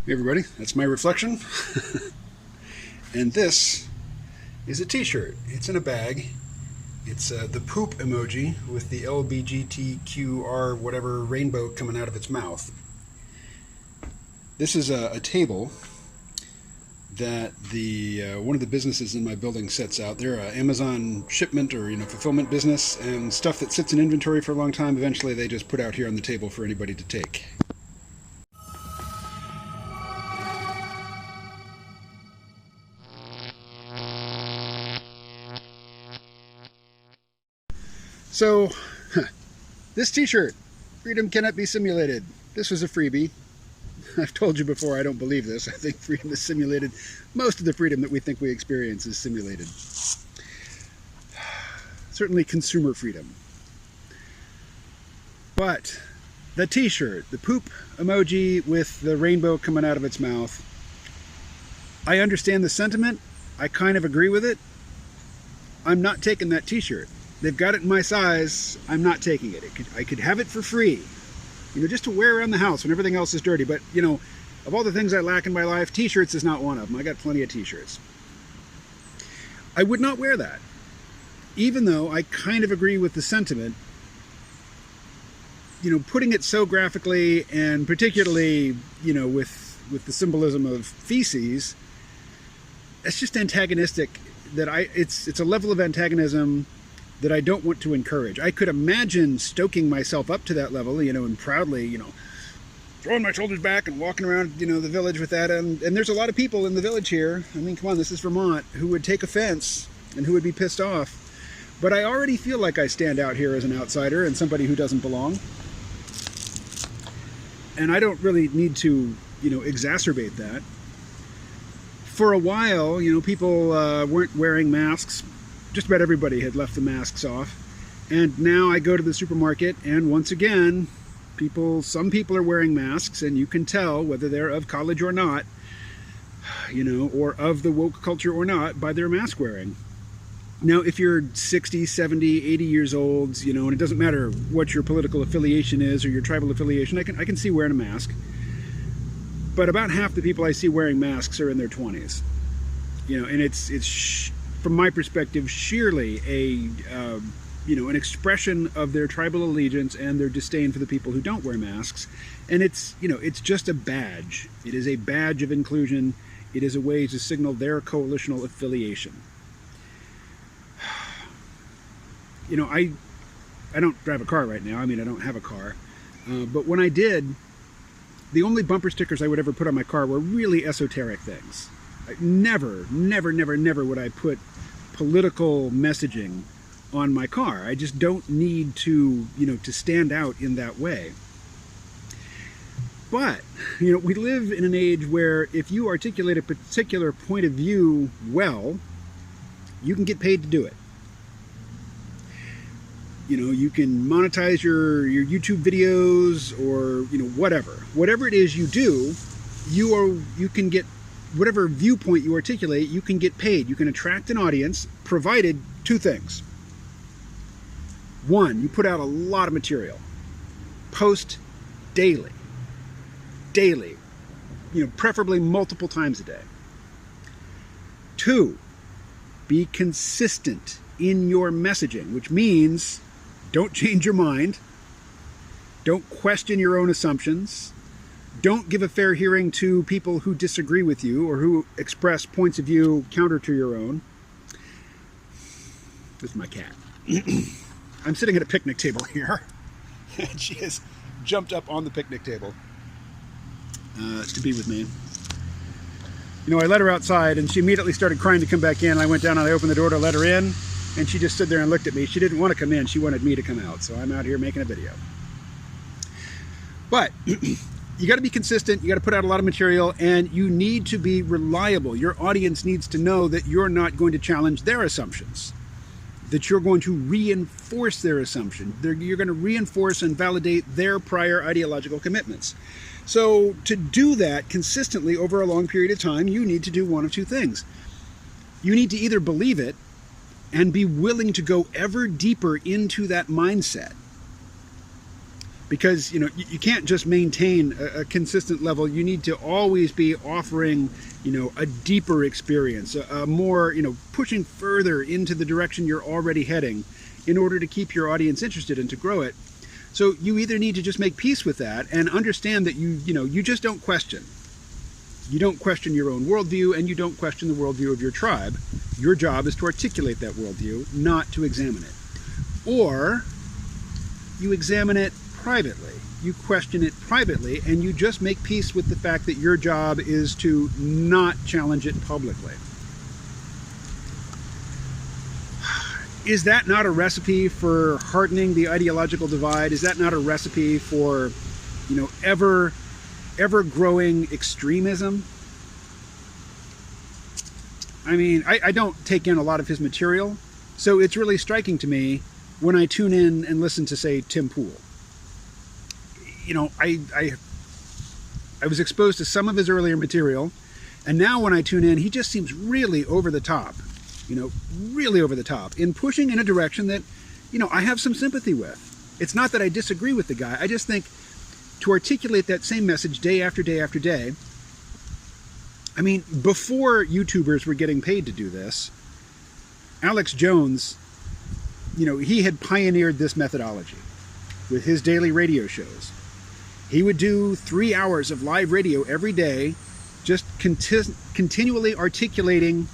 Hey everybody, that's my reflection. And this is a t-shirt. It's in a bag. It's the poop emoji with the LBGTQR whatever rainbow coming out of its mouth. This is a table that one of the businesses in my building sets out. They're an Amazon shipment or fulfillment business, and stuff that sits in inventory for a long time, eventually they just put out here on the table for anybody to take. So, this t-shirt, freedom cannot be simulated. This was a freebie. I've told you before, I don't believe this. I think freedom is simulated. Most of the freedom that we think we experience is simulated. Certainly consumer freedom. But the t-shirt, the poop emoji with the rainbow coming out of its mouth, I understand the sentiment. I kind of agree with it. I'm not taking that t-shirt. They've got it in my size. I'm not taking it. I could have it for free, just to wear around the house when everything else is dirty. But, of all the things I lack in my life, t-shirts is not one of them. I got plenty of t-shirts. I would not wear that, even though I kind of agree with the sentiment. Putting it so graphically, and particularly, with the symbolism of feces, it's just antagonistic. It's a level of antagonism that I don't want to encourage. I could imagine stoking myself up to that level, and proudly, throwing my shoulders back and walking around, the village with that. And there's a lot of people in the village here, I mean, come on, this is Vermont, who would take offense and who would be pissed off. But I already feel like I stand out here as an outsider and somebody who doesn't belong. And I don't really need to, exacerbate that. For a while, people weren't wearing masks. Just about everybody had left the masks off. And now I go to the supermarket, and once again, some people are wearing masks, and you can tell whether they're of college or not, or of the woke culture or not, by their mask wearing. Now, if you're 60, 70, 80 years old, and it doesn't matter what your political affiliation is or your tribal affiliation, I can see wearing a mask. But about half the people I see wearing masks are in their 20s. And it's from my perspective, sheerly an expression of their tribal allegiance and their disdain for the people who don't wear masks. And it's just a badge. It is a badge of inclusion. It is a way to signal their coalitional affiliation. I don't drive a car right now. I mean, I don't have a car. But when I did, the only bumper stickers I would ever put on my car were really esoteric things. Never would I put political messaging on my car. I just don't need to, to stand out in that way. But, we live in an age where if you articulate a particular point of view well, you can get paid to do it. You can monetize your YouTube videos or, whatever. Whatever it is you do, you can get whatever viewpoint you articulate, you can get paid. You can attract an audience, provided two things. One, you put out a lot of material. Post daily. Daily. Preferably multiple times a day. Two, be consistent in your messaging, which means don't change your mind. Don't question your own assumptions. Don't give a fair hearing to people who disagree with you or who express points of view counter to your own. This is my cat. I'm sitting at a picnic table here, and she has jumped up on the picnic table to be with me. I let her outside, and she immediately started crying to come back in. I went down and I opened the door to let her in, and she just stood there and looked at me. She didn't want to come in. She wanted me to come out, so I'm out here making a video. But you got to be consistent, you got to put out a lot of material, and you need to be reliable. Your audience needs to know that you're not going to challenge their assumptions, that you're going to reinforce their assumption. You're going to reinforce and validate their prior ideological commitments. So to do that consistently over a long period of time, you need to do one of two things. You need to either believe it and be willing to go ever deeper into that mindset, because you can't just maintain a consistent level. You need to always be offering a deeper experience, a more pushing further into the direction you're already heading in order to keep your audience interested and to grow it. So you either need to just make peace with that and understand that you just don't question. You don't question your own worldview, and you don't question the worldview of your tribe. Your job is to articulate that worldview, not to examine it. Or you examine it privately. You question it privately, and you just make peace with the fact that your job is to not challenge it publicly. Is that not a recipe for hardening the ideological divide? Is that not a recipe for, ever-growing extremism? I mean, I don't take in a lot of his material, so it's really striking to me when I tune in and listen to, say, Tim Pool. I was exposed to some of his earlier material, and now when I tune in, he just seems really over the top. Really over the top in pushing in a direction that, I have some sympathy with. It's not that I disagree with the guy. I just think to articulate that same message day after day after day. I mean, before YouTubers were getting paid to do this, Alex Jones, he had pioneered this methodology with his daily radio shows. He would do 3 hours of live radio every day, just continually articulating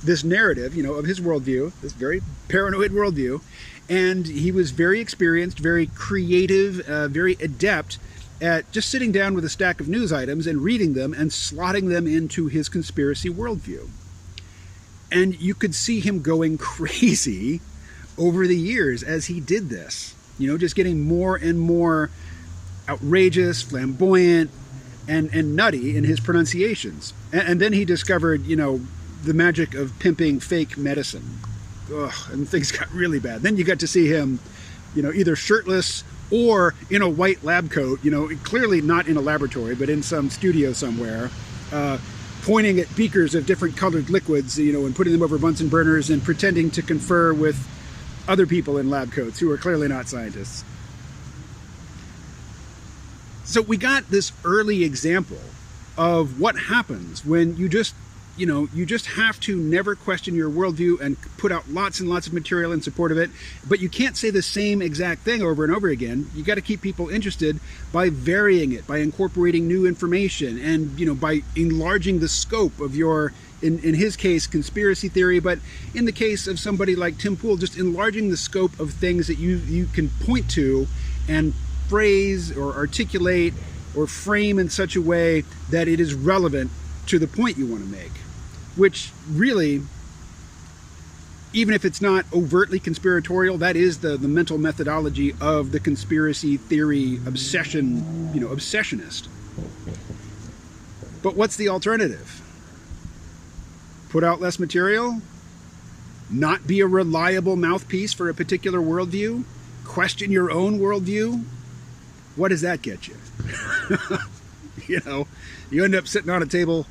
this narrative, of his worldview, this very paranoid worldview. And he was very experienced, very creative, very adept at just sitting down with a stack of news items and reading them and slotting them into his conspiracy worldview. And you could see him going crazy over the years as he did this, just getting more and more outrageous, flamboyant, and nutty in his pronunciations. And then he discovered, the magic of pimping fake medicine. Ugh, and things got really bad. Then you got to see him, either shirtless or in a white lab coat, clearly not in a laboratory, but in some studio somewhere, pointing at beakers of different colored liquids, and putting them over Bunsen burners and pretending to confer with other people in lab coats who are clearly not scientists. So we got this early example of what happens when you just have to never question your worldview and put out lots and lots of material in support of it. But you can't say the same exact thing over and over again. You got to keep people interested by varying it, by incorporating new information, and by enlarging the scope of your, in his case, conspiracy theory. But in the case of somebody like Tim Pool, just enlarging the scope of things that you can point to and phrase or articulate or frame in such a way that it is relevant to the point you want to make. Which really, even if it's not overtly conspiratorial, that is the mental methodology of the conspiracy theory obsessionist. But what's the alternative? Put out less material? Not be a reliable mouthpiece for a particular worldview? Question your own worldview? What does that get you? You end up sitting on a table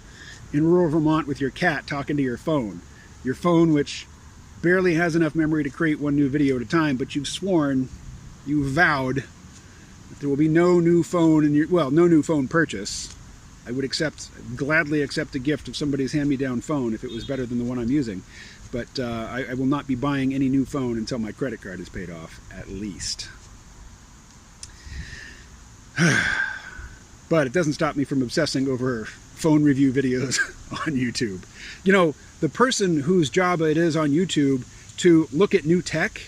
in rural Vermont with your cat talking to your phone which barely has enough memory to create one new video at a time, but you vowed that there will be no new phone no new phone purchase. I would gladly accept a gift of somebody's hand-me-down phone if it was better than the one I'm using, but I will not be buying any new phone until my credit card is paid off, at least. But it doesn't stop me from obsessing over phone review videos on YouTube. The person whose job it is on YouTube to look at new tech,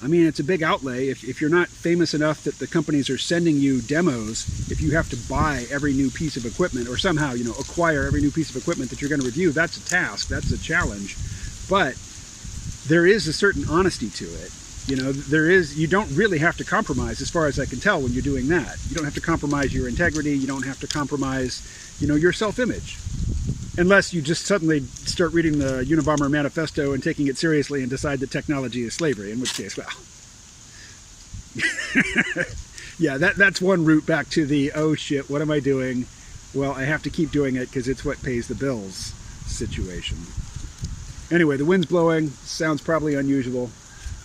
I mean, it's a big outlay. If you're not famous enough that the companies are sending you demos, if you have to buy every new piece of equipment or somehow, acquire every new piece of equipment that you're going to review, that's a task, that's a challenge. But there is a certain honesty to it. You don't really have to compromise, as far as I can tell, when you're doing that. You don't have to compromise your integrity. You don't have to compromise, your self-image. Unless you just suddenly start reading the Unabomber Manifesto and taking it seriously and decide that technology is slavery, in which case, well. Yeah, that's one route back to the, oh shit, what am I doing? Well, I have to keep doing it because it's what pays the bills situation. Anyway, the wind's blowing. Sounds probably unusual.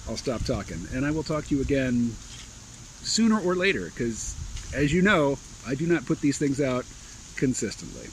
I'll stop talking, and I will talk to you again sooner or later, because as you know, I do not put these things out consistently.